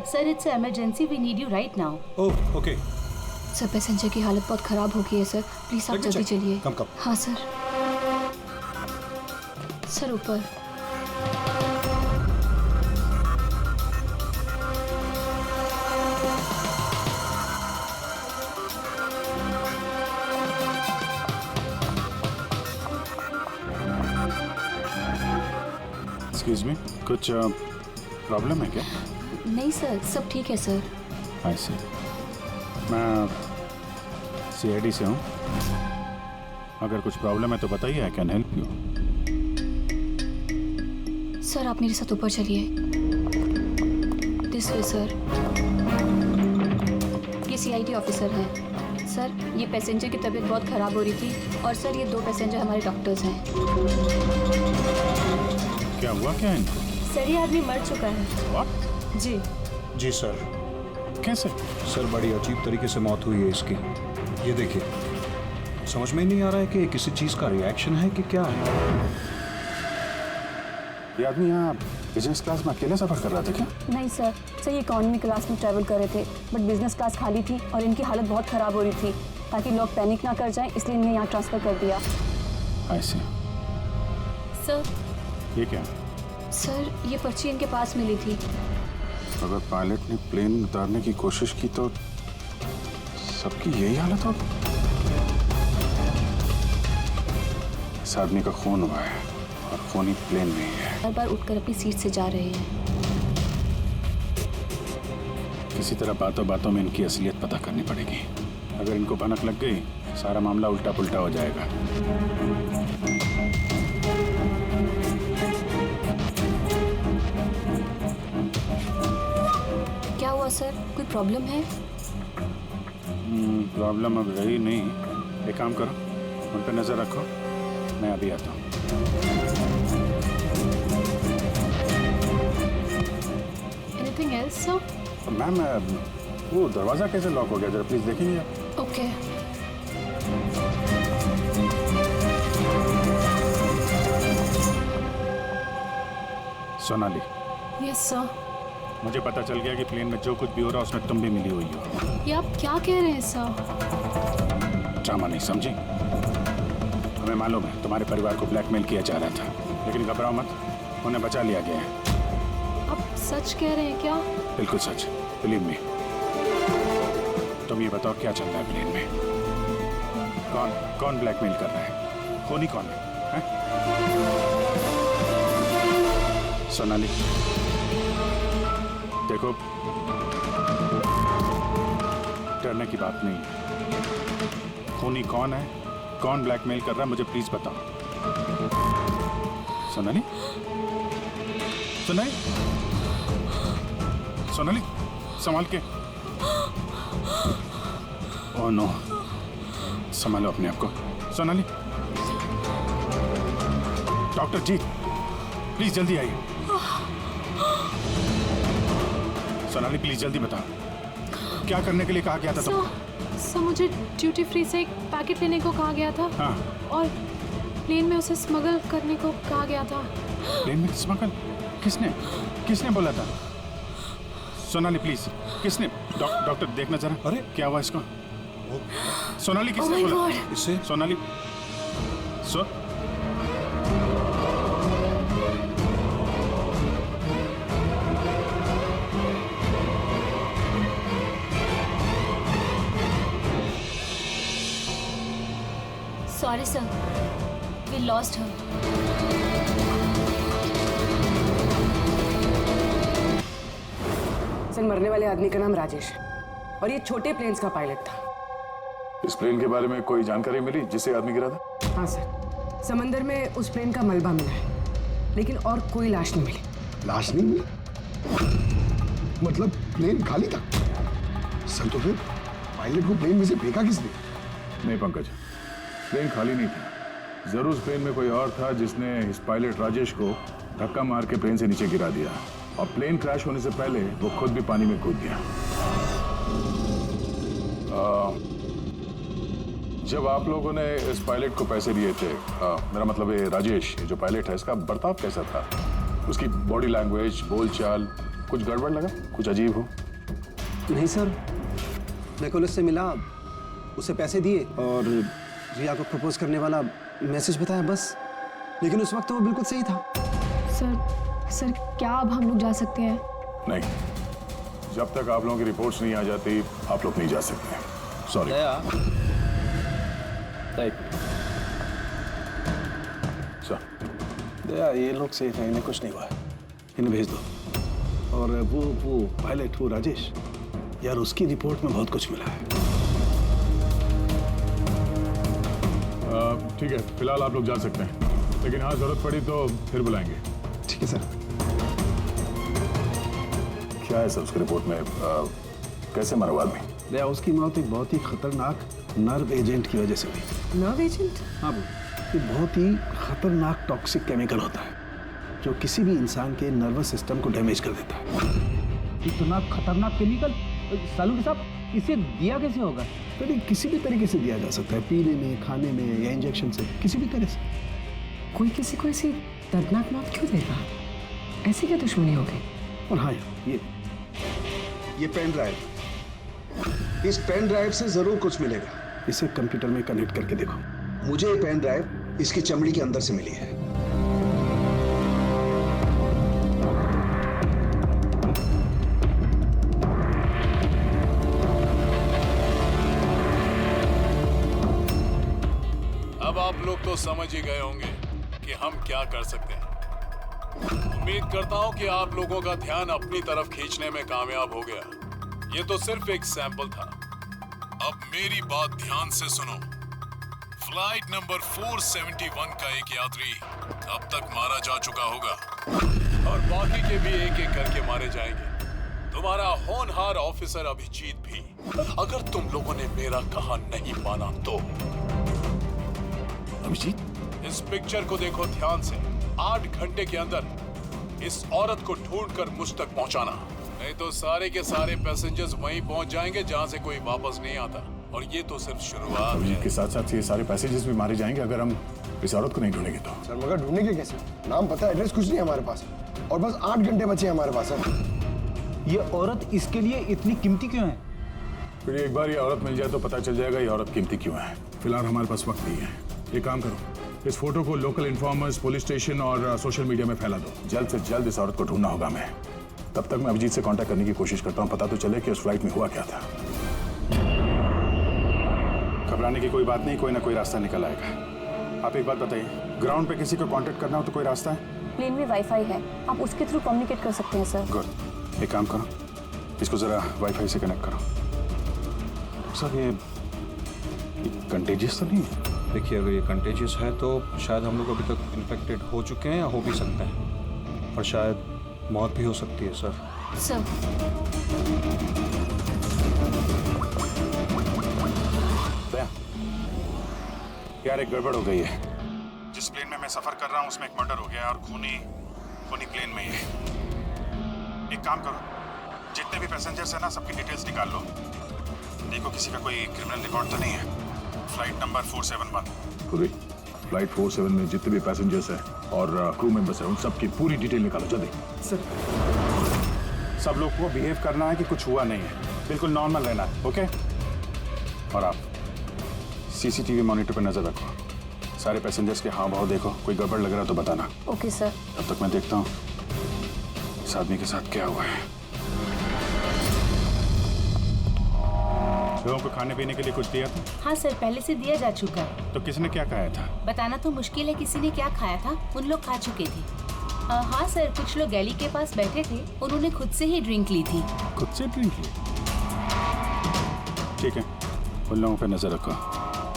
Sir it's emergency, we need you right now. Oh okay sir passenger की हालत बहुत खराब हो गई है सर, प्लीज आप जल्दी चलिए। कम हाँ सर। सर ऊपर। एक्सक्यूज मी, कुछ प्रॉब्लम है क्या? नहीं सर, सब ठीक है सर। आई सी। मैं CID से हूँ। अगर कुछ प्रॉब्लम है तो बताइए, I can help you. Sir आप मेरे साथ ऊपर चलिए। This way sir. ये CID ऑफिसर हैं। सर ये पैसेंजर की तबीयत बहुत ख़राब हो रही थी और सर ये 2 पैसेंजर हमारे डॉक्टर्स हैं। क्या हुआ क्या इनको? सर ये आदमी मर चुका है। What? जी जी सर। कैसे? सर बड़ी अजीब तरीके से मौत हुई है इसकी। ये देखिए, समझ में नहीं आ रहा है कि किसी चीज़ का रिएक्शन है कि क्या है। ये आदमी यहाँ बिजनेस क्लास में अकेले सफर कर रहा था क्या? नहीं सर, ये इकोनॉमी क्लास में ट्रैवल कर रहे थे, बट बिजनेस क्लास खाली थी और इनकी हालत बहुत ख़राब हो रही थी, ताकि लोग पैनिक ना कर जाएं, इसलिए इन्हें यहाँ ट्रांसफ़र कर दिया। आई सी। सर ये क्या? सर ये पर्ची इनके पास मिली थी। अगर पायलट ने प्लेन उतारने की कोशिश की तो सबकी यही हालत होगी। इस आदमी का खून हुआ है और खून ही प्लेन में ही है। हर बार उठकर अपनी सीट से जा रहे हैं। किसी तरह बातों बातों में इनकी असलियत पता करनी पड़ेगी। अगर इनको भनक लग गई, सारा मामला उल्टा पुल्टा हो जाएगा। क्या हुआ सर, कोई प्रॉब्लम है? प्रॉब्लम अब रही नहीं। एक काम करो, उन पर नजर रखो, मैं अभी आता हूँ। Anything else sir? मैम वो दरवाजा कैसे लॉक हो गया, जरा प्लीज देखेंगे आप? ओके। Sonali, yes sir. मुझे पता चल गया कि प्लेन में जो कुछ भी हो रहा है उसमें तुम भी मिली हुई हो। ये आप क्या कह रहे हैं सर? ड्रामा नहीं समझी? हमें मालूम है तुम्हारे परिवार को ब्लैकमेल किया जा रहा था, लेकिन घबराओ मत, उन्हें बचा लिया गया है। आप सच कह रहे हैं क्या? बिल्कुल सच, बिलीव मी। तुम ये बताओ क्या चल रहा है प्लेन में? कौन ब्लैकमेल कर रहा है? खूनी कौन है? सोनाली देखो, डरने की बात नहीं है। खूनी कौन है, कौन ब्लैकमेल कर रहा है, मुझे प्लीज बताओ। सोनाली, सोनाली, सोनाली, संभाल के। ओह नो, संभालो अपने आप को। सोनाली, डॉक्टर जी प्लीज जल्दी आइए। सोनाली प्लीज जल्दी बताओ, क्या करने के लिए कहा गया था तुम? सर मुझे ड्यूटी फ्री से एक पैकेट लेने को कहा गया था। हाँ। और प्लेन में उसे स्मगल करने को कहा गया था। प्लेन में स्मगल? किसने बोला था? सोनाली प्लीज, किसने? डॉक्टर देखना जरा। अरे क्या हुआ इसको? सोनाली किसने बोला? इससे Sonali sorry sir, we lost her. Sir मरने वाले आदमी का नाम राजेश है और ये छोटे प्लेन्स का पायलट था। इस प्लेन के बारे में कोई जानकारी मिली जिससे आदमी गिरा था? हाँ सर, समंदर में उस प्लेन का मलबा मिला है, लेकिन और कोई लाश नहीं मिली। लाश नहीं मिली? मतलब प्लेन खाली था? सर तो फिर पायलट को प्लेन में से फेंका किसने? नहीं पंकज, प्लेन खाली नहीं था। जरूर उस प्लेन में कोई और था जिसने इस पायलट राजेश को धक्का मार के प्लेन से नीचे गिरा दिया और प्लेन क्रैश होने से पहले वो खुद भी पानी में कूद गया। जब आप लोगों ने इस पायलट को पैसे दिए थे, मेरा मतलब है राजेश जो पायलट है, इसका बर्ताव कैसा था? उसकी बॉडी लैंग्वेज, बोलचाल, कुछ गड़बड़ लगा? कुछ अजीब हो? नहीं सर, मैं कॉलेज से मिला, उसे पैसे दिए और रिया को प्रपोज करने वाला मैसेज बताया बस। लेकिन उस वक्त तो वो बिल्कुल सही था। सर क्या अब हम लोग जा सकते हैं? नहीं, जब तक आप लोगों की रिपोर्ट्स नहीं आ जाती आप लोग नहीं जा सकते। सॉरी। दया, ये लोग सेफ हैं, इन्हें कुछ नहीं हुआ है, इन्हें भेज दो। और वो पायलट, वो राजेश, यार उसकी रिपोर्ट में बहुत कुछ मिला है। ठीक है, फिलहाल आप लोग जा सकते हैं, लेकिन हाँ जरूरत पड़ी तो फिर बुलाएंगे। ठीक है सर। क्या है सर उसकी रिपोर्ट में? कैसे मरा वो आदमी? दया, उसकी मौत एक बहुत ही खतरनाक नर्व एजेंट की वजह से हुई। Nerve agent? हाँ वो, ये बहुत ही खतरनाक टॉक्सिक केमिकल होता है जो किसी भी इंसान के नर्वस सिस्टम को डैमेज कर देता है। इतना खतरनाक केमिकल सालू साहब, इसे दिया कैसे होगा? तो नहीं, किसी भी तरीके से दिया जा सकता है, पीने में, खाने में या इंजेक्शन से, किसी भी तरह से। कोई किसी को ऐसी दर्दनाक मौत क्यों देगा? ऐसी क्या दुश्मनी हो गई? और हाँ, ये पेन ड्राइव, इस पेन ड्राइव से जरूर कुछ मिलेगा। इसे कंप्यूटर में कनेक्ट करके देखो। मुझे ये पेन ड्राइव इसकी चमड़ी के अंदर से मिली है। अब आप लोग तो समझ ही गए होंगे कि हम क्या कर सकते हैं। उम्मीद करता हूं कि आप लोगों का ध्यान अपनी तरफ खींचने में कामयाब हो गया। ये तो सिर्फ एक सैंपल था। अब मेरी बात ध्यान से सुनो। फ्लाइट नंबर 471 का एक यात्री अब तक मारा जा चुका होगा और बाकी के भी एक एक करके मारे जाएंगे। तुम्हारा होनहार ऑफिसर अभिजीत भी। अगर तुम लोगों ने मेरा कहा नहीं माना तो। अभिजीत, इस पिक्चर को देखो ध्यान से। 8 घंटे के अंदर इस औरत को ढूंढकर मुझ तक पहुंचाना, नहीं तो सारे के सारे पैसेंजर्स वहीं पहुंच जाएंगे जहां से कोई वापस नहीं आता। और ये तो सिर्फ शुरुआत है। के साथ साथ ये सारे पैसेंजर्स भी मारे जाएंगे अगर हम इस औरत को नहीं ढूंढेंगे तो। सर मगर ढूंढेंगे कैसे? नाम पता, एड्रेस कुछ नहीं है हमारे पास, और बस 8 घंटे बचे हैं हमारे पास। सर ये औरत इसके लिए इतनी कीमती क्यों है? फिर एक बार ये औरत मिल जाए तो पता चल जाएगा ये औरत कीमती क्यों है। फिलहाल हमारे पास वक्त नहीं है। एक काम करो, इस फोटो को लोकल इन्फॉर्मर्स, पुलिस स्टेशन और सोशल मीडिया में फैला दो। जल्द से जल्द इस औरत को ढूंढना होगा हमें। तब तक मैं अभिजीत से कांटेक्ट करने की कोशिश करता हूँ, पता तो चले कि उस फ्लाइट में हुआ क्या था। घबराने की कोई बात नहीं, कोई ना कोई रास्ता निकल आएगा। आप एक बात बताइए, ग्राउंड पे किसी को कांटेक्ट करना हो तो कोई रास्ता है? प्लेन में वाईफाई है, आप उसके थ्रू कम्युनिकेट कर सकते हैं सर। गुड, एक काम करो, इसको जरा वाईफाई से कनेक्ट करो। सर ये कंटेजियस तो नहीं है? देखिए, अगर ये कंटेजियस है तो शायद हम लोग अभी तक इन्फेक्टेड हो चुके हैं या हो भी सकते हैं, और शायद मौत भी हो सकती है सर। सर, यार एक गड़बड़ हो गई है। जिस प्लेन में मैं सफर कर रहा हूँ उसमें एक मर्डर हो गया और खूनी प्लेन में ही है। एक काम करो, जितने भी पैसेंजर्स हैं ना सबकी डिटेल्स निकाल लो। देखो किसी का कोई क्रिमिनल रिकॉर्ड तो नहीं है। Flight number 471। पूरी फ्लाइट 47 में जितने भी पैसेंजर्स हैं और क्रू मेंबर्स हैं उन सबकी पूरी डिटेल निकालो जल्दी। सर, सब लोग को बिहेव करना है कि कुछ हुआ नहीं है, बिल्कुल नॉर्मल रहना है, ओके? और आप सीसीटीवी मॉनिटर पर नजर रखो, सारे पैसेंजर्स के हाव भाव देखो, कोई गड़बड़ लग रहा तो बताना। Okay sir. तब तक मैं देखता हूँ इस आदमी के साथ क्या हुआ है। लोगों को खाने पीने के लिए कुछ दिया था? हाँ सर, पहले से दिया जा चुका है। तो किसने क्या खाया था? बताना तो मुश्किल है किसी ने क्या खाया था, उन लोग खा चुके थे। हाँ सर, कुछ लोग गैली के पास बैठे थे, उन्होंने खुद से ही ड्रिंक ली थी। खुद से ड्रिंक ली? ठीक है, उन लोगों पे नजर रखो,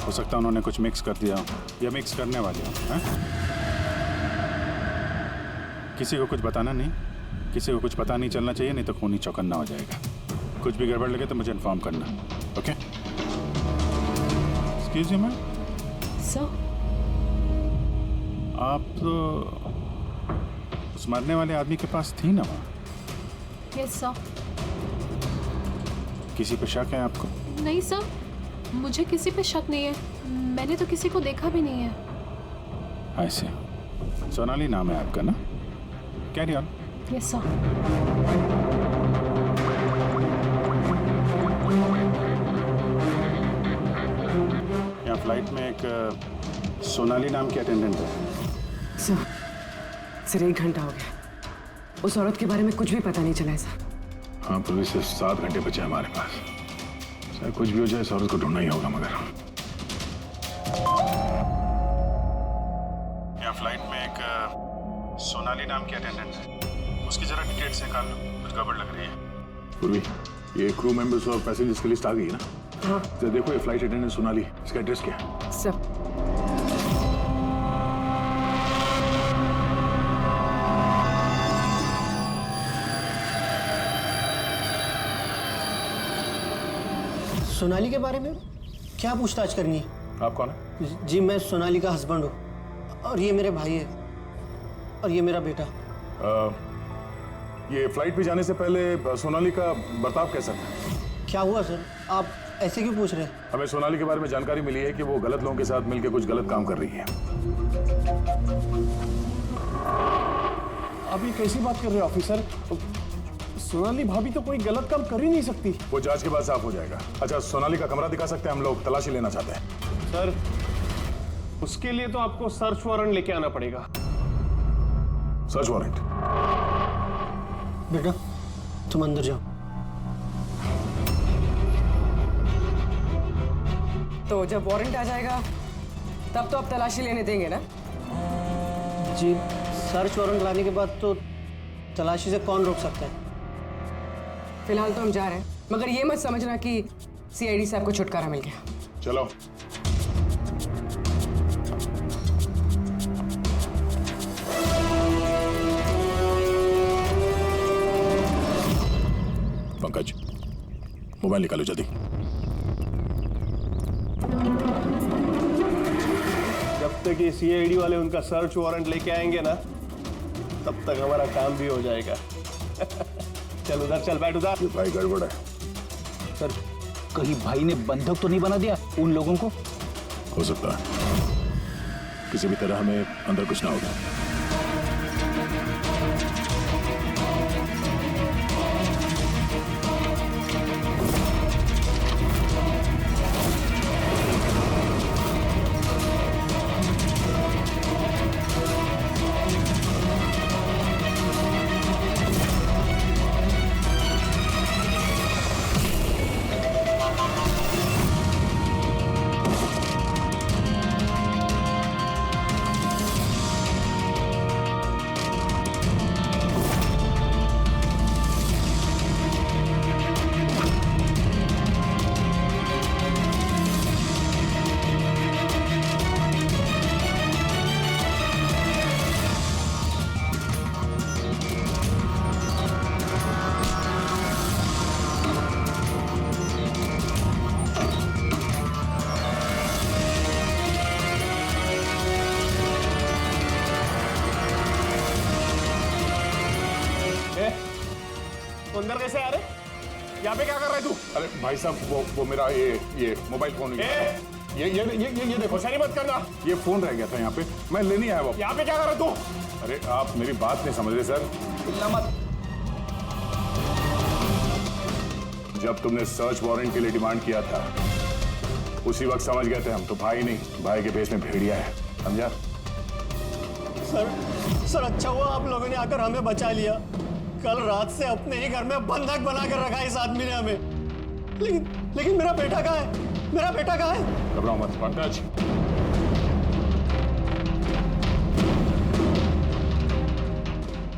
हो सकता है उन्होंने कुछ मिक्स कर दिया हो या मिक्स करने वाले हो। किसी को कुछ बताना नहीं, किसी को कुछ पता नहीं चलना चाहिए, नहीं तो खूनी चौकन्ना हो जाएगा। कुछ भी गड़बड़ लगे तो मुझे इन्फॉर्म करना, okay? Excuse me ma'am. Sir, आप तो उस मरने वाले आदमी के पास थी ना वहाँ? Yes sir. किसी पे शक है आपको? नहीं सर, मुझे किसी पे शक नहीं है, मैंने तो किसी को देखा भी नहीं है। ऐसे सोनाली नाम है आपका ना? Carry on. Yes sir. यहाँ फ्लाइट में एक सोनाली नाम की अटेंडेंट है। सर 1 घंटा हो गया, उस औरत के बारे में कुछ भी पता नहीं चला है सर। हाँ, पुलिस से 7 घंटे बचे हमारे पास। चाहे कुछ भी हो जाए, इस औरत को ढूंढना ही होगा। मगर यहाँ फ्लाइट में एक सोनाली नाम की अटेंडेंट है, उसकी जरा डिटेल्स निकाल लो, कुछ गड़बड़ लग रही है। पूर्वी, ये क्रू मेंबर्स और पैसेंजर्स की लिस्ट आ गई है ना? हाँ। तो देखो, ये फ्लाइट अटेंडेंट सोनाली, इसका एड्रेस क्या है? सर सोनाली के बारे में क्या पूछताछ करनी है? आप कौन है? जी मैं सोनाली का हस्बैंड हूँ, और ये मेरे भाई है, और ये मेरा बेटा। ये फ्लाइट पे जाने से पहले सोनाली का बर्ताव कैसा था? क्या हुआ सर, आप ऐसे क्यों पूछ रहे हैं? हमें सोनाली के बारे में जानकारी मिली है कि वो गलत लोगों के साथ मिलकर कुछ गलत काम कर रही है। आप ये कैसी बात कर रहे हो ऑफिसर? सोनाली भाभी तो कोई गलत काम कर ही नहीं सकती। वो जांच के बाद साफ हो जाएगा। अच्छा, सोनाली का कमरा दिखा सकते हैं? हम लोग तलाशी लेना चाहते हैं। सर, उसके लिए तो आपको सर्च वारंट लेके आना पड़ेगा। Search warrant? बेटा तुम अंदर जाओ। तो जब वारंट आ जाएगा तब तो आप तलाशी लेने देंगे ना? जी सर्च वारंट लाने के बाद तो तलाशी से कौन रोक सकता है? फिलहाल तो हम जा रहे हैं, मगर ये मत समझना कि सीआईडी साहब को छुटकारा मिल गया। चलो। पंकज, मोबाइल निकालो जल्दी। जब तक ये सीआईडी वाले उनका सर्च वारंट लेके आएंगे ना, तब तक हमारा काम भी हो जाएगा। चल उधर चल, बैठ उधर। भाई गड़बड़ है सर, कहीं भाई ने बंधक तो नहीं बना दिया उन लोगों को? हो सकता है, किसी भी तरह हमें अंदर कुछ ना होगा। अंदर कैसे आ रहे? यहाँ पे क्या कर रहा है तू? अरे भाई साहब, वो मेरा ये मोबाइल फोन ये देखो। शरी मत करना। ये फोन रह गया था यहाँ पे, मैं लेने आया। यहाँ पे क्या कर रहा है तू? अरे आप मेरी बात नहीं समझ रहे सर। मत। जब तुमने सर्च वारंट के लिए डिमांड किया था, उसी वक्त समझ गए थे हम तो भाई नहीं, भाई के पेट में भेड़िया है, समझा? सर अच्छा हुआ आप लोगों ने आकर हमें बचा लिया। कल रात से अपने ही घर में बंधक बना कर रखा इस आदमी ने हमें। लेकिन मेरा बेटा कहाँ है? मेरा बेटा कहाँ है? घबराओ मत पंकज।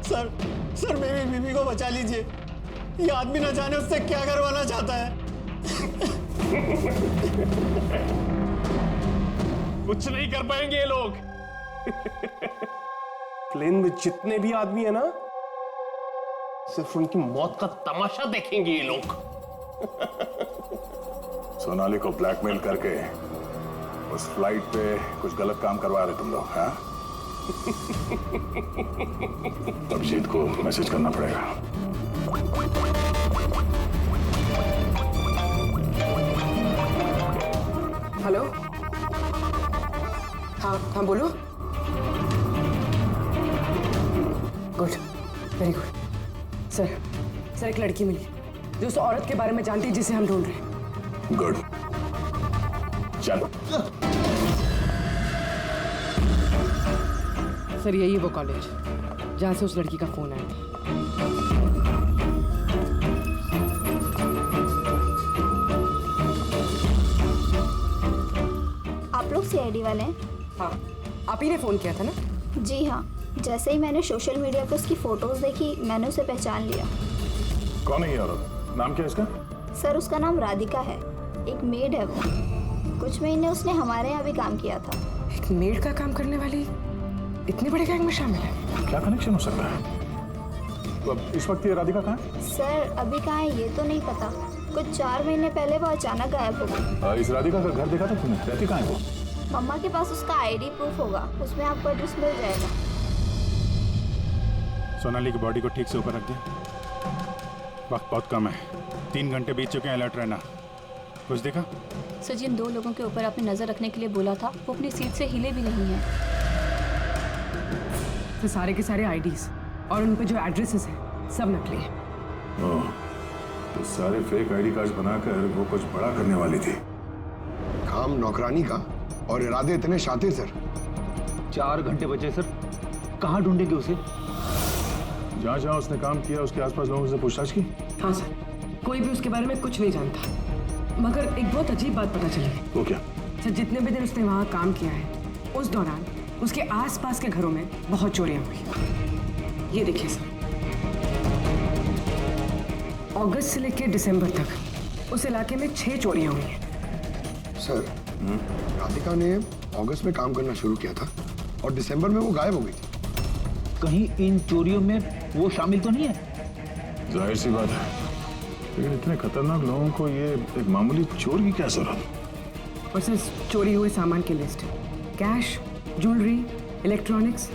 सर मेरी बीवी को बचा लीजिए। ये आदमी न जाने उससे क्या करवाना चाहता है। कुछ नहीं कर पाएंगे ये लोग। प्लेन में जितने भी आदमी है ना, सिर्फ उनकी मौत का तमाशा देखेंगे ये लोग। सोनाली को ब्लैकमेल करके उस फ्लाइट पे कुछ गलत काम करवा रहे तुम लोग, हाँ? अभिजीत को मैसेज करना पड़ेगा। हेलो, हाँ बोलो। Good, very good. सर एक लड़की मिली जो उस औरत के बारे में जानती है जिसे हम ढूंढ रहे हैं। गुड, चलो। सर यही है वो कॉलेज जहाँ से उस लड़की का फोन आया था। आप लोग सीआईडी वाले हैं? हाँ, आप ही ने फोन किया था ना? जी हाँ, जैसे ही मैंने सोशल मीडिया पर उसकी फोटोज देखी मैंने उसे पहचान लिया। कौन है ये औरत? नाम क्या है इसका? सर उसका नाम राधिका है, एक मेड है वो। कुछ महीने उसने हमारे यहाँ भी काम किया था। एक मेड का काम करने वाली इतने बड़े गैंग में शामिल है? क्या कनेक्शन हो सकता है? तो अब इस वक्त ये राधिका कहाँ है? सर अभी कहाँ है ये तो नहीं पता। कुछ 4 महीने पहले वो अचानक गायब हो गई। इस राधिका का घर देखा था तुमने? रहती कहाँ है वो? मम्मा के पास उसका आईडी प्रूफ होगा, उसमें आपको एड्रेस मिल जाएगा। सोनाली की बॉडी को ठीक से ऊपर रख दे। वक्त बहुत कम है, 3 घंटे बीत चुके हैं। अलर्ट रहना। कुछ देखा? सर जिन 2 लोगों के ऊपर आपने नजर रखने के लिए बोला था वो अपनी सीट से हिले भी नहीं है। तो सारे के सारे आईडीज और उन पे जो एड्रेसेस हैं सब नकली हैं। ओह, तो सारे फेक आईडी कार्ड बनाकर वो कुछ बड़ा करने वाली थी। काम नौकरानी का और इरादे इतने शातिर सर। 4 घंटे बचे सर, कहाँ ढूंढेंगे उसे? जहाँ जहाँ उसने काम किया उसके आसपास लोगों से पूछताछ की? हाँ सर, कोई भी उसके बारे में कुछ नहीं जानता, मगर एक बहुत अजीब बात पता चली। वो क्या? सर जितने भी दिन उसने वहाँ काम किया है उस दौरान उसके आसपास के घरों में बहुत चोरियां हुई। ये देखिए सर, अगस्त से लेकर दिसंबर तक उस इलाके में 6 चोरियां हुई हैं। सर राधिका ने अगस्त में काम करना शुरू किया था और दिसंबर में वो गायब हो गई थी। कहीं इन चोरियों में वो शामिल तो नहीं है? जाहिर सी बात है, लेकिन इतने खतरनाक लोगों को ये एक मामूली चोर की क्या जरूरत? और सर चोरी हुए सामान की लिस्ट, कैश, ज्वेलरी, इलेक्ट्रॉनिक्स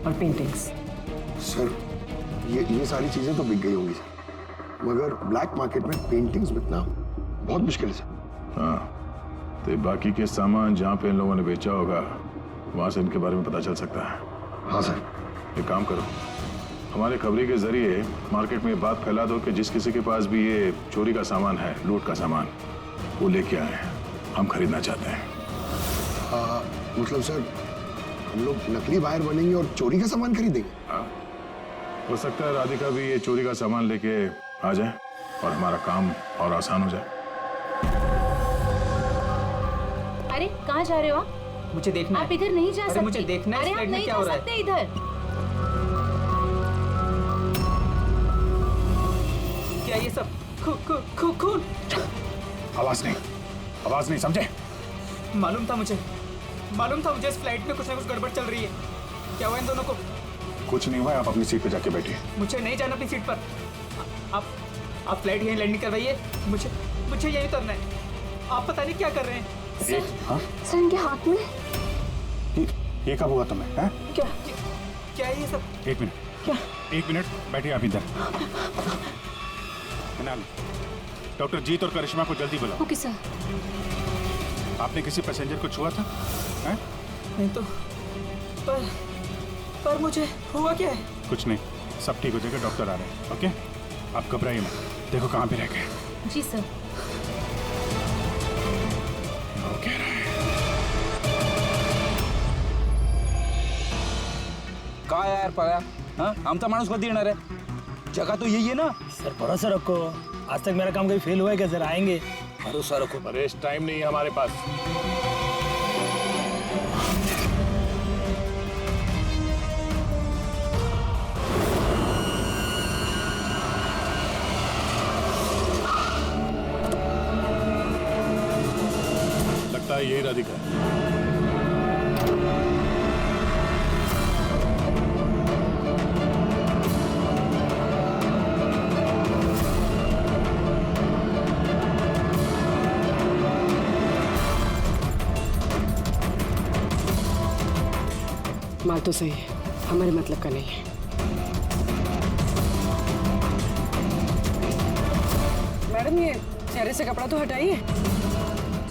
और पेंटिंग्स। सर ये सारी चीजें तो बिक गई होंगी सर, मगर ब्लैक मार्केट में पेंटिंग्स बिकना बहुत मुश्किल है सर। हाँ, तो बाकी के सामान जहाँ पे इन लोगों ने बेचा होगा वहाँ से इनके बारे में पता चल सकता है। हाँ सर। एक काम करो, हमारे खबरी के जरिए मार्केट में बात फैला दो कि जिस किसी के पास भी ये चोरी का सामान है, लूट का सामान, वो लेके आए हैं, हम खरीदना चाहते हैं। मतलब सर हम लोग नकली बायर बनेंगे और चोरी का सामान खरीदेंगे? हाँ, हो सकता है राधिका भी ये चोरी का सामान लेके आ जाए और हमारा काम और आसान हो जाए। अरे कहाँ जा रहे हो आप? मुझे देखना आप इधर नहीं जा सकते। मुझे देखना है अरे आप नहीं जा सकते इधर। क्या ये सब खून? आवाज नहीं, समझे? मालूम था मुझे इस फ्लाइट में कुछ ना कुछ गड़बड़ चल रही है। क्या हुआ इन दोनों को? कुछ नहीं हुआ, आप अपनी सीट पे जाके बैठिए। मुझे नहीं जाना अपनी सीट पर। आप फ्लाइट यहीं लैंडिंग करवाइए, मुझे यहीं उतरना है। आप पता नहीं क्या कर रहे हैं। सर इनके हाथ में ये कब हुआ तुम्हें? हैं? क्या है ये सब? एक मिनट बैठिए आप इधर। डॉक्टर जीत और करिश्मा को जल्दी बुलाओ। Okay sir. आपने किसी पैसेंजर को छुआ था? हैं? नहीं तो पर मुझे हुआ क्या है? कुछ नहीं, सब ठीक हो जाएगा, डॉक्टर आ रहे हैं। ओके, आप घबराइए मत। देखो कहाँ पे रह गए। जी सर। काय यार पाया, हाँ आमचा माणूस कधी येणार आहे? जगह तो यही है ना सर। भरोसा रखो, आज तक मेरा काम कहीं फेल हुआ है क्या सर? आएंगे, भरोसा रखो। अरे इस टाइम नहीं है हमारे पास। लगता है यही राधिका। माल तो सही है, हमारे मतलब का नहीं है। मैडम ये चेहरे से कपड़ा तो हटाइए,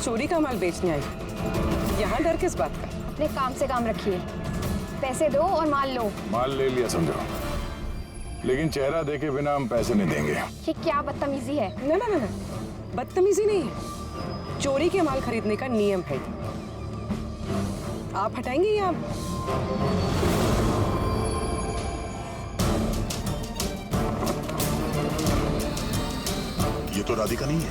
चोरी का माल बेचने आई, यहाँ डर किस बात का? अपने काम से काम रखिए, पैसे दो और माल लो। माल ले लिया समझो। लेकिन चेहरा देखे बिना हम पैसे नहीं देंगे। ये क्या बदतमीजी है? ना ना ना ना, बदतमीजी नहीं है, चोरी के माल खरीदने का नियम है। आप हटाएंगे या ये तो राधिका नहीं है।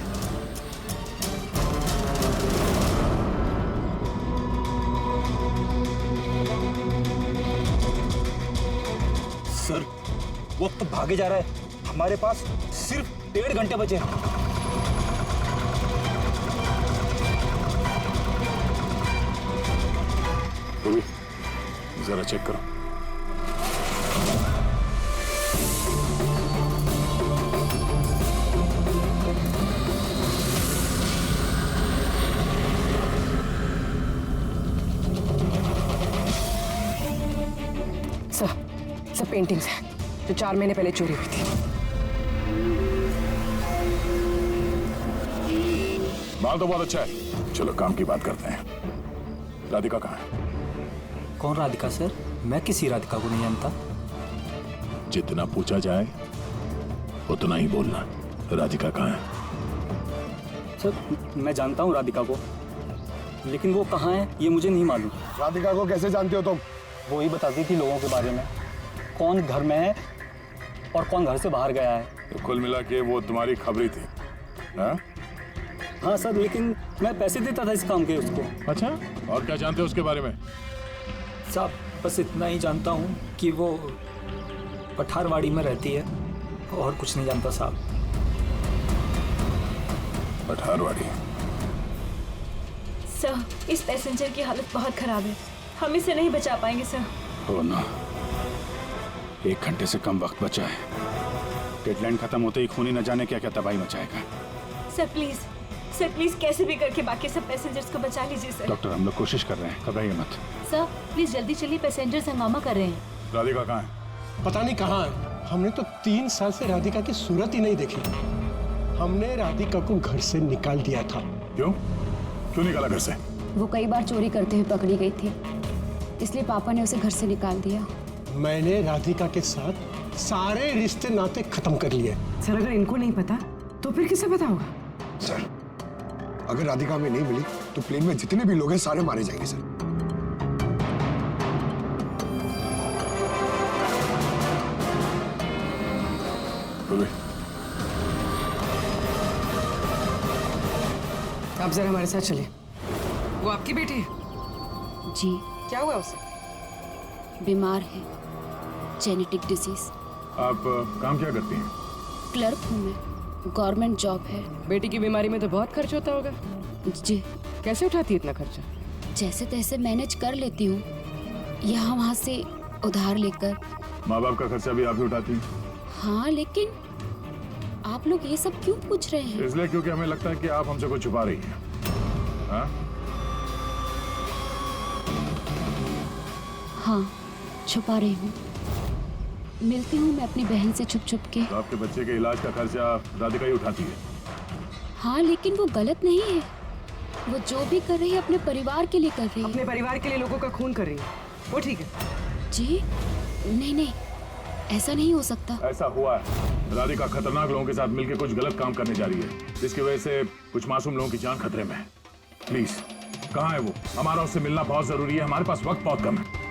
सर वक्त भागे जा रहा है, हमारे पास सिर्फ 1.5 घंटे बचे हैं। जरा चेक करो। सब पेंटिंग्स हैं जो 4 महीने पहले चोरी हुई थी। माल तो बहुत अच्छा है, चलो काम की बात करते हैं। राधिका कहाँ है? कौन राधिका सर? मैं किसी राधिका को नहीं जानता। जितना पूछा जाए उतना ही बोलना। राधिका कहाँ है? सर मैं जानता हूँ राधिका को, लेकिन वो कहाँ है ये मुझे नहीं मालूम। राधिका को कैसे जानते हो तुम? वो ही बताती थी लोगों के बारे में, कौन घर में है और कौन घर से बाहर गया है। तो कुल मिला के वो तुम्हारी खबरी थी? हाँ सर, लेकिन मैं पैसे देता था इस काम के उसको। अच्छा, और क्या जानते हो उसके बारे में? साहब बस इतना ही जानता हूँ कि वो पठारवाड़ी में रहती है, और कुछ नहीं जानता साहब। पठारवाड़ी? सर इस पैसेंजर की हालत बहुत खराब है, हम इसे नहीं बचा पाएंगे सर। हो ना, 1 घंटे से कम वक्त बचा है। डेडलाइन खत्म होते ही खूनी न जाने क्या क्या तबाही मचाएगा। सर प्लीज कैसे भी करके बाकी सब पैसेंजर्स को बचा लीजिए सर। डॉक्टर हम लोग कोशिश कर रहे हैं, घबराइए मत। सर प्लीज जल्दी चलिए, पैसेंजर्स हंगामा कर रहे हैं। राधिका कहाँ है? पता नहीं कहाँ है। हमने तो 3 साल से राधिका की सूरत ही नहीं देखी। हमने राधिका को घर से निकाल दिया था। क्यों निकाला घर से? वो कई बार चोरी करते हुए पकड़ी गई थी, इसलिए पापा ने उसे घर से निकाल दिया। मैंने राधिका के साथ सारे रिश्ते नाते खत्म कर लिए। सर अगर इनको नहीं पता तो फिर किसे पता होगा? सर अगर राधिका हमें नहीं मिली तो प्लेन में जितने भी लोग हैं सारे मारे जाएंगे सर। आप जरा हमारे साथ चलिए। वो आपकी बेटी है? जी। क्या हुआ उसे? बीमार है, जेनेटिक डिजीज। आप काम क्या करती हैं? क्लर्क हूँ मैं, गवर्नमेंट जॉब है। बेटी की बीमारी में तो बहुत खर्च होता होगा। जी। कैसे उठाती है इतना खर्चा? जैसे तैसे मैनेज कर लेती हूँ, यहाँ वहाँ से उधार लेकर। माँ बाप का खर्चा भी आप ही उठाती हैं? हाँ, लेकिन आप लोग ये सब क्यों पूछ रहे हैं? इसलिए क्योंकि हमें लगता है कि आप हमसे कुछ छुपा रही हैं। हाँ, छुपा रही हूँ। मिलती हूँ मैं अपनी बहन से छुप छुप के। तो आपके बच्चे के इलाज का खर्चा राधिका ही उठाती है? हाँ, लेकिन वो गलत नहीं है। वो जो भी कर रही है अपने परिवार के लिए कर रही है। अपने परिवार के लिए लोगों का खून कर रही है, वो ठीक है? जी नहीं, ऐसा नहीं हो सकता। ऐसा हुआ है। राधिका खतरनाक लोगों के साथ मिलकर कुछ गलत काम करने जा रही है, जिसकी वजह से कुछ मासूम लोगों की जान खतरे में है। प्लीज, कहाँ है वो? हमारा उससे मिलना बहुत जरूरी है, हमारे पास वक्त बहुत कम है।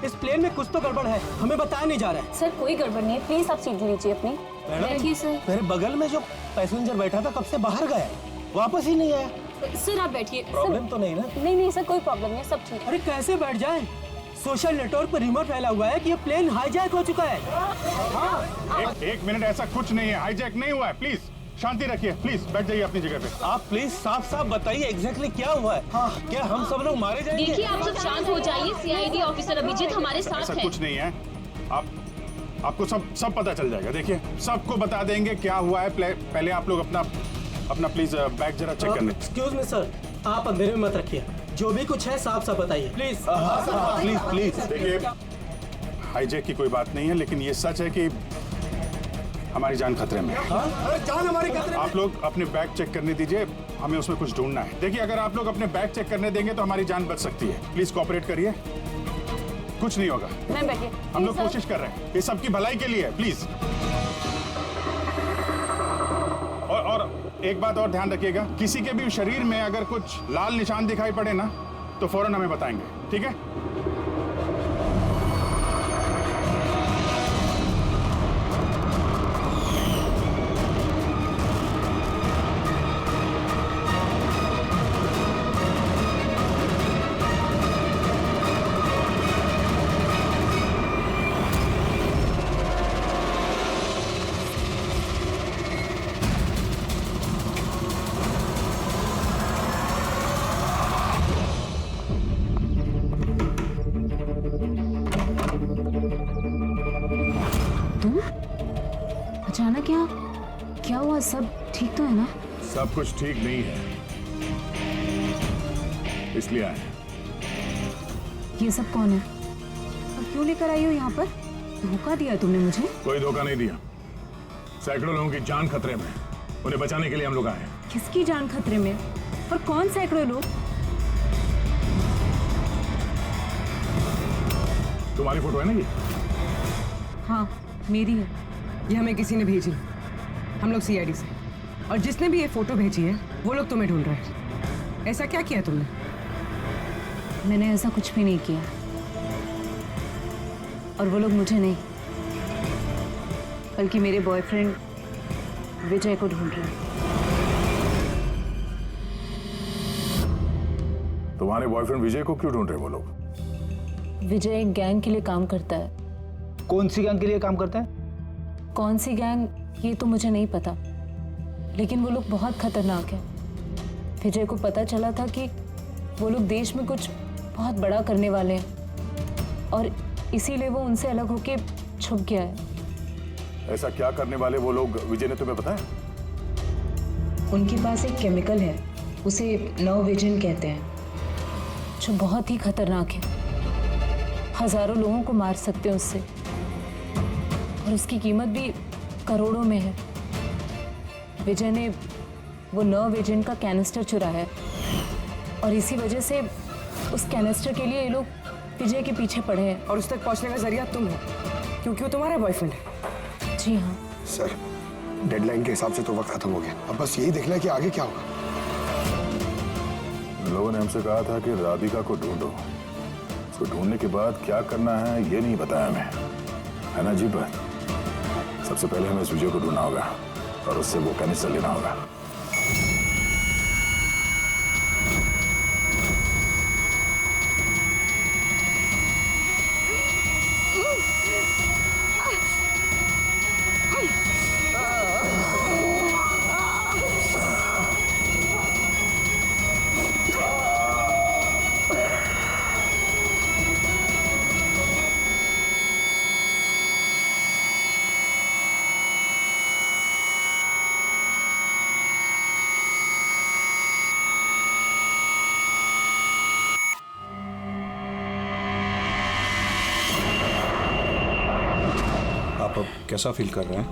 इस प्लेन में कुछ तो गड़बड़ है, हमें बताया नहीं जा रहा है। सर कोई गड़बड़ नहीं है, प्लीज आप सीट लीजिए अपनी। बैठिए सर। मेरे बगल में जो पैसेंजर बैठा था कब से बाहर गया, वापस ही नहीं आया। सर आप बैठिए। प्रॉब्लम तो नहीं ना? नहीं सर, कोई प्रॉब्लम नहीं है, सब ठीक है। अरे कैसे बैठ जाए? सोशल नेटवर्क पर रिमोट फैला हुआ है कि ये प्लेन हाईजैक हो चुका है। एक मिनट, ऐसा कुछ नहीं है, हाईजैक नहीं हुआ है। प्लीज शांति रखिए, प्लीज बैठ जाइए अपनी जगह पे। आप प्लीज साफ बताइए एग्जैक्टली क्या हुआ है। क्या हम सब लोग मारे जाएंगे? देखिए आप सब शांत हो जाइए। सीआईडी ऑफिसर अभिजीत हमारे साथ ऐसा है। कुछ नहीं है, आपको सब पता चल जाएगा। देखिए सबको बता देंगे क्या हुआ है। पहले आप लोग अपना प्लीज बैग जरा चेक करने। एक्सक्यूज मी सर, आप अंधेरे में मत रखिए, जो भी कुछ है साफ बताइए प्लीज। प्लीज देखिए, हाईजैक की कोई बात नहीं है, लेकिन ये सच है कि हमारी जान खतरे में है। जान हमारी खतरे में। आप लोग अपने बैग चेक करने दीजिए, हमें उसमें कुछ ढूंढना है। देखिए अगर आप लोग अपने बैग चेक करने देंगे तो हमारी जान बच सकती है। प्लीज कोऑपरेट करिए। कुछ नहीं होगा। मैम बैठिए। हम लोग कोशिश कर रहे हैं, ये सबकी भलाई के लिए है, प्लीज। और एक बात और ध्यान रखिएगा, किसी के भी शरीर में अगर कुछ लाल निशान दिखाई पड़े ना तो फौरन हमें बताएंगे, ठीक है? अचानक क्या हुआ? सब ठीक तो है ना? सब कुछ ठीक नहीं है, इसलिए आए। ये सब कौन है और क्यों लेकर आई हो यहाँ पर? धोखा दिया तुमने मुझे। कोई धोखा नहीं दिया, सैकड़ों लोगों की जान खतरे में, उन्हें बचाने के लिए हम लोग आए हैं। किसकी जान खतरे में और कौन सैकड़ों लोग? तुम्हारी फोटो है ना ये? हाँ मेरी है, ये हमें किसी ने भेजी। हम लोग सीआईडी से, और जिसने भी ये फोटो भेजी है वो लोग तुम्हें ढूंढ रहे हैं। ऐसा क्या किया तुमने? मैंने ऐसा कुछ भी नहीं किया, और वो लोग मुझे नहीं बल्कि मेरे बॉयफ्रेंड विजय को ढूंढ रहे हैं। तुम्हारे बॉयफ्रेंड विजय को क्यों ढूंढ रहे वो लोग? विजय एक गैंग के लिए काम करता है। कौन सी गैंग के लिए काम करता है? कौन सी गैंग ये तो मुझे नहीं पता, लेकिन वो लोग बहुत खतरनाक हैं। विजय को पता चला था कि वो लोग देश में कुछ बहुत बड़ा करने वाले हैं, और इसीलिए वो उनसे अलग होके छुप गया है। ऐसा क्या करने वाले वो लोग विजय ने तुम्हें बताया? उनके पास एक केमिकल है, उसे नव विजन कहते हैं, जो बहुत ही खतरनाक है। हजारों लोगों को मार सकते हैं उससे, और उसकी कीमत भी करोड़ों में है। विजय ने वो नव विजन का कैनिस्टर चुराया है, और इसी वजह से उस कैनिस्टर के लिए ये लोग विजय के पीछे पड़े हैं। और उस तक पहुंचने का जरिया तुम हो, क्योंकि वो तुम्हारा बॉयफ्रेंड है। जी हाँ सर, डेडलाइन के हिसाब से तो वक्त खत्म हो गया, अब बस यही देखना है कि आगे क्या होगा। लोगों ने हमसे कहा था कि राधिका को ढूंढो, उसको ढूंढने के बाद क्या करना है ये नहीं बताया हमें, है ना जी? पर सबसे पहले हमें विजय को ढूंढना होगा और उससे वो कैनिस्टर लेना होगा। आप अब कैसा फील कर रहे हैं?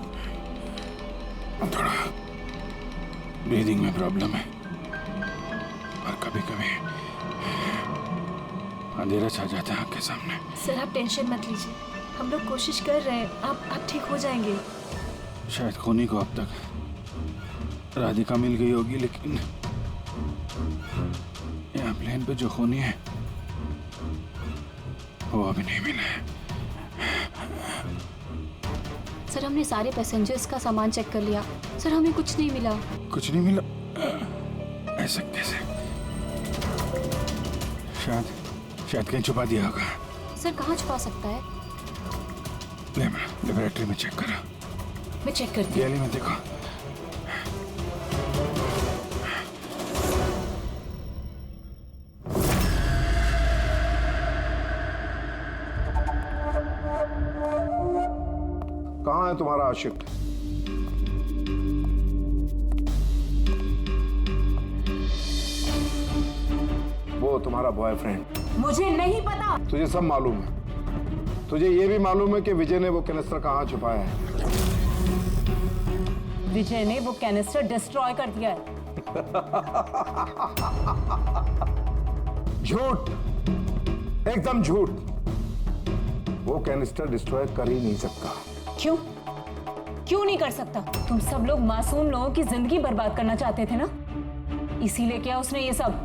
थोड़ा ब्रीदिंग में प्रॉब्लम है, और कभी कभी अंधेरा छा जाता है आँख के सामने। सर आप टेंशन मत लीजिए, हम लोग कोशिश कर रहे हैं, आप ठीक हो जाएंगे। शायद खूनी को अब तक राधिका मिल गई होगी, लेकिन यहाँ प्लेन पे जो खूनी है वो अभी नहीं मिला है। सर हमने सारे पैसेंजर्स का सामान चेक कर लिया, सर हमें कुछ नहीं मिला। कुछ नहीं मिला? ऐसा कैसे? शायद कहीं छुपा दिया होगा। सर कहाँ छुपा सकता है? लेबोरेटरी में चेक करो। मैं चेक करती हूँ। गैली में देखो। कहाँ है तुम्हारा आशिक? वो तुम्हारा बॉयफ्रेंड। मुझे नहीं पता। तुझे सब मालूम है। तुझे ये भी मालूम है कि विजय ने वो कैनिस्टर कहाँ छुपाया है। विजय ने वो कैनिस्टर डिस्ट्रॉय कर दिया है। झूठ, एकदम झूठ। वो कैनिस्टर डिस्ट्रॉय कर ही नहीं सकता। क्यों? क्यों नहीं कर सकता? तुम सब लोग मासूम लोगों की जिंदगी बर्बाद करना चाहते थे ना, इसीलिए क्या उसने ये सब?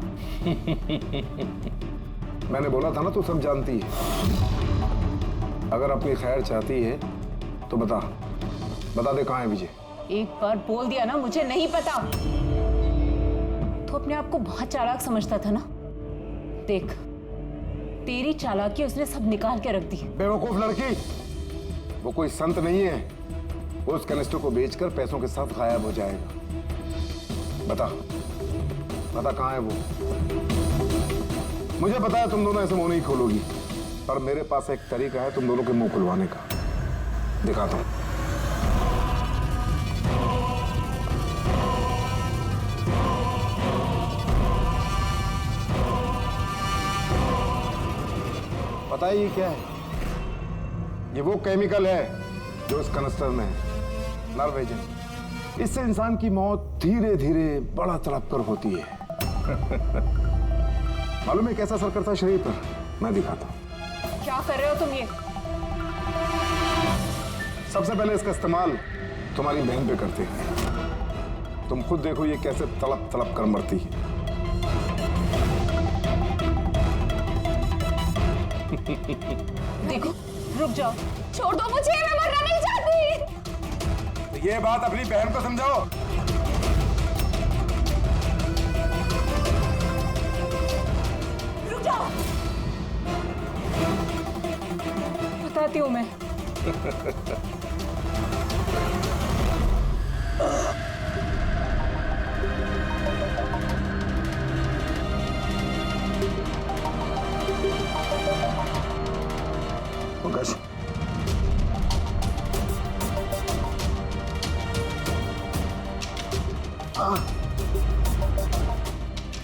मैंने बोला था ना, तू सब जानती है। अगर अपनी खैर चाहती है तो बता दे कहाँ है विजय। एक बार बोल दिया ना मुझे नहीं पता, तो अपने आप को बहुत चालाक समझता था ना। देख, तेरी चालाकी उसने सब निकाल के रख दी। बेवकूफ लड़की, वो कोई संत नहीं है। वो उस कैनिस्टर को बेचकर पैसों के साथ गायब हो जाएगा। बता कहाँ है वो। मुझे पता है तुम दोनों ऐसे मुंह नहीं खोलोगी, पर मेरे पास एक तरीका है तुम दोनों के मुंह खुलवाने का। दिखाता हूं। पता है ये क्या है? ये वो केमिकल है जो इस कनस्टर में है, नर्व एजेंट। इससे इंसान की मौत धीरे धीरे बड़ा तड़प कर होती है। मालूम है कैसा असर करता है शरीर पर? मैं दिखाता हूं। क्या कर रहे हो तुम ये? सबसे पहले इसका इस्तेमाल तुम्हारी बहन पे करते हैं। तुम खुद देखो ये कैसे तड़प तड़प कर मरती है। देखो, रुक जाओ, छोड़ दो मुझे, मैं मरना नहीं चाहती। तो ये बात अपनी बहन को समझाओ। रुक जाओ, बताती हूँ मैं। पंकज,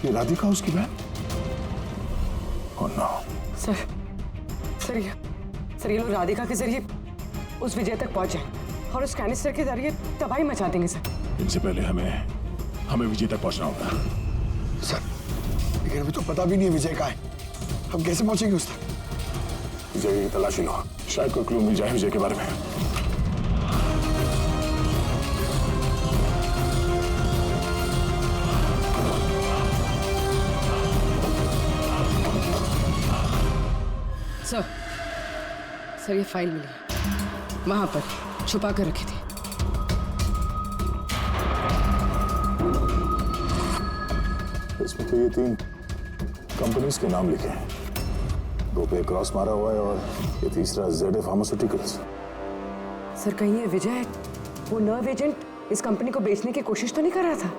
ये राधिका उसकी बहन? Oh no. सर ये लोग राधिका के जरिए उस विजय तक पहुंच जाए और उस कैनिस्टर के जरिए तबाही मचा देंगे सर। इनसे पहले हमें विजय तक पहुंचना होगा। सर, लेकिन अभी तो पता भी नहीं है विजय कहाँ है। हम कैसे पहुंचेंगे उस तक? विजय की तलाशी लो, शायद कोई क्लू मिल जाए विजय के बारे में। सर ये फाइल मिली, वहां पर छुपा कर रखी थी। इसमें तो ये 3 कंपनीज के नाम लिखे हैं। 2 पे क्रॉस मारा हुआ है और ये तीसरा ZA फार्मास्यूटिकल्स। सर कहीं ये विजय वो नर्व एजेंट इस कंपनी को बेचने की कोशिश तो नहीं कर रहा था?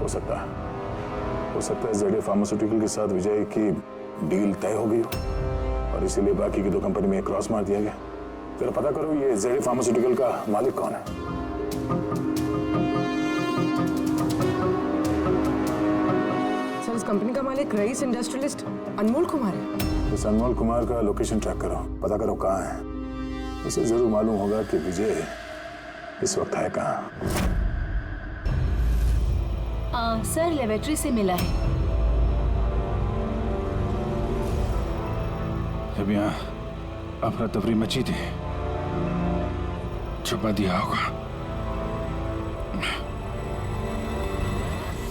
हो सकता है ZA फार्मास्यूटिकल के साथ विजय की डील तय हो गई हो और इसीलिए बाकी की 2 कंपनी में क्रॉस मार दिया गया। जरा पता करो ये ZA फार्मास्यूटिकल का मालिक कौन है। सर इस कंपनी का मालिक रईस इंडस्ट्रियलिस्ट अनमोल कुमार है। इस अनमोल कुमार का लोकेशन ट्रैक करो, पता करो कहाँ है। उसे जरूर मालूम होगा कि विजय इस वक्त है कहाँ। सर लेबोरेटरी से मिला है। जब यहाँ अफरा तफरी मची थी, छुपा दिया होगा।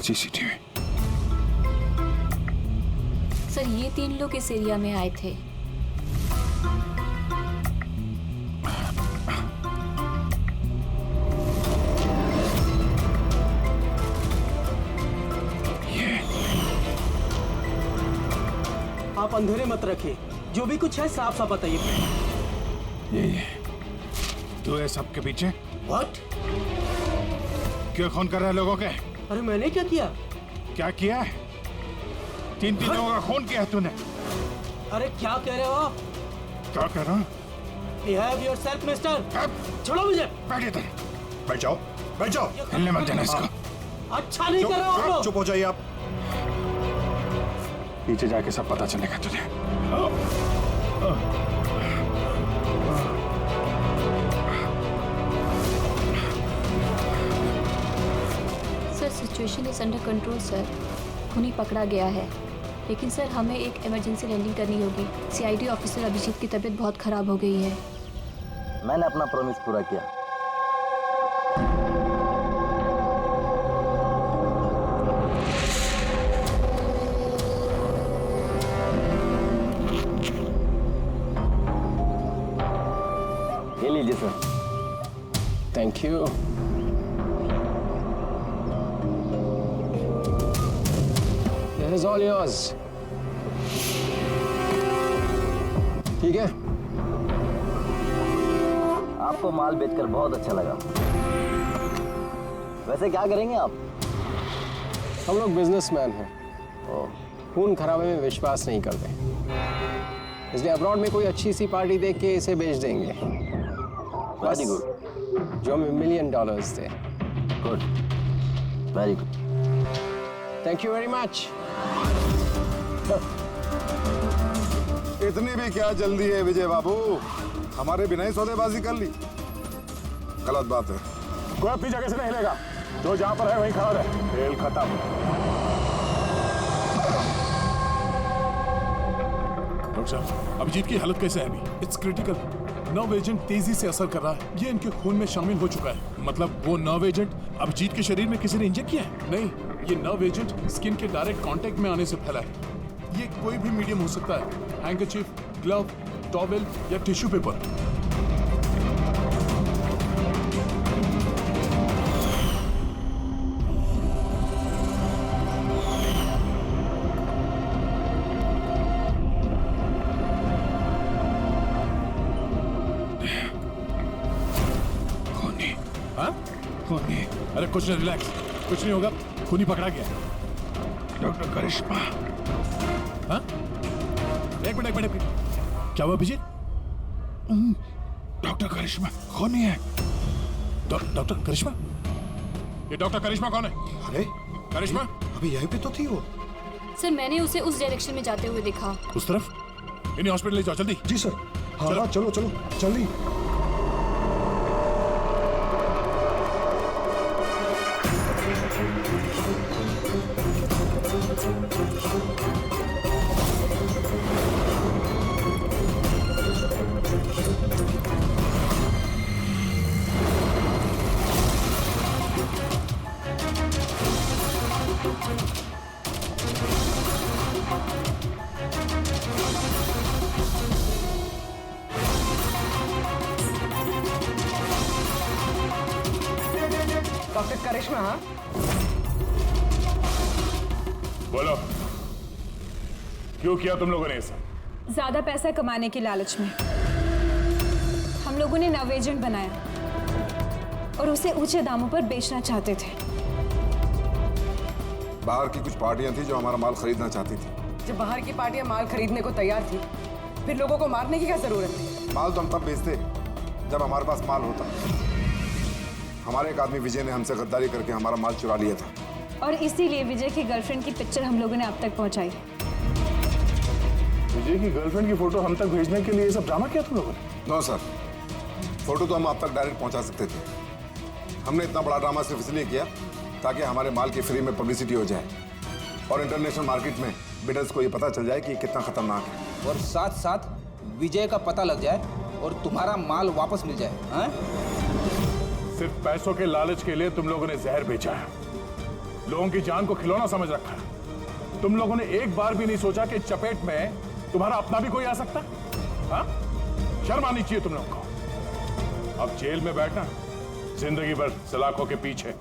CCTV। सर ये 3 लोग इस एरिया में आए थे। आप अंधेरे मत रखिए, जो भी कुछ है साफ साफ बताइए। ये तू है सबके पीछे? What? क्यों खून कर रहा है लोगों के? अरे मैंने क्या किया? क्या किया है? 3 लोगों का खून किया है तूने। अरे क्या कह रहे हो आप? क्या कह रहा हूँ? Behave yourself, mister. छोड़ो मुझे। बैठ इधर। बैठ जाओ। हिलने मत देना इसको। अच्छा नहीं कर रहे हो आप लोग। चुप हो जाइए आप। पीछे जाके सब पता चलेगा तुझे। Sir situation is under control sir. खूनी पकड़ा गया है लेकिन सर हमें एक इमरजेंसी लैंडिंग करनी होगी। सीआईडी ऑफिसर अभिजीत की तबीयत बहुत ख़राब हो गई है। मैंने अपना प्रॉमिस पूरा किया। ये लीजिए sir. Thank you. This is all yours. ठीक है? आपको माल बेचकर बहुत अच्छा लगा। वैसे क्या करेंगे आप? हम लोग बिजनेसमैन हैं और खून खराबे में विश्वास नहीं करते, इसलिए अब्रॉड में कोई अच्छी सी पार्टी देख के इसे बेच देंगे। Very good. जो हमें $1 million they. Good, very good. Thank you very much. इतनी भी क्या जल्दी है विजय बाबू, हमारे बिना ही सौदेबाजी कर ली। गलत बात है। कोई अपनी जगह से नहीं हिलेगा, जो जहां पर है वहीं खड़ा रहे। खेल खत्म। डॉक्टर साहब, अभिजीत की हालत कैसे है अभी? It's critical. नर्व एजेंट तेजी से असर कर रहा है। ये इनके खून में शामिल हो चुका है। मतलब वो नर्व एजेंट अभिजीत के शरीर में किसी ने इंजेक्ट किया है? नहीं, ये नर्व एजेंट स्किन के डायरेक्ट कांटेक्ट में आने से फैला है। ये कोई भी मीडियम हो सकता है, हैंकरचीफ, ग्लव, टॉवेल या टिश्यू पेपर। खूनी? अरे कुछ नहीं, रिलैक्स, कुछ नहीं होगा। खूनी पकड़ा गया। डॉक्टर करिश्मा। हाँ? एक मिनट। क्या हुआ अभिजीत? डॉक्टर करिश्मा खूनी है। डॉक्टर करिश्मा? ये डॉक्टर करिश्मा कौन है? अरे करिश्मा अभी यहीं पे तो थी वो। सर मैंने उसे उस डायरेक्शन में जाते हुए देखा। उस तरफ? इन्हें हॉस्पिटल ले जाओ जल्दी। जी सर। हाँ, चलो जल्दी। डॉक्टर करिश्मा। हाँ, बोलो, क्यों किया तुम लोगों ने ऐसा? ज्यादा पैसा कमाने की लालच में हम लोगों ने नव एजेंट बनाया और उसे ऊंचे दामों पर बेचना चाहते थे। बाहर की कुछ पार्टियां थी जो हमारा माल खरीदना चाहती थी। जब बाहर की पार्टियां माल खरीदने को तैयार थी, फिर लोगों को मारने की क्या जरूरत थी? माल तो हम तब बेचते जब हमारे पास माल होता। हमारे एक आदमी विजय ने हमसे गद्दारी करके हमारा माल चुरा लिया था, और इसीलिए विजय की गर्लफ्रेंड की पिक्चर हम लोगों ने अब तक पहुंचाई। विजय की गर्लफ्रेंड की फोटो हम तक भेजने के लिए सब ड्रामा किया तुम लोगों ने? नो सर, फोटो तो हम आप तक डायरेक्ट पहुंचा सकते थे। हमने इतना बड़ा ड्रामा सिर्फ इसलिए किया ताकि हमारे माल की फ्री में पब्लिसिटी हो जाए और इंटरनेशनल मार्केट में बिडर्स को ये पता चल जाए कि ये कितना खतरनाक है, और साथ साथ विजय का पता लग जाए और तुम्हारा माल वापस मिल जाए। हाँ? सिर्फ पैसों के लालच के लिए तुम लोगों ने जहर बेचा है, लोगों की जान को खिलौना समझ रखा है। तुम लोगों ने एक बार भी नहीं सोचा कि चपेट में तुम्हारा अपना भी कोई आ सकता है। हाँ? शर्म आनी चाहिए तुम लोगों को। अब जेल में बैठना, जिंदगी भर सलाखों के पीछे।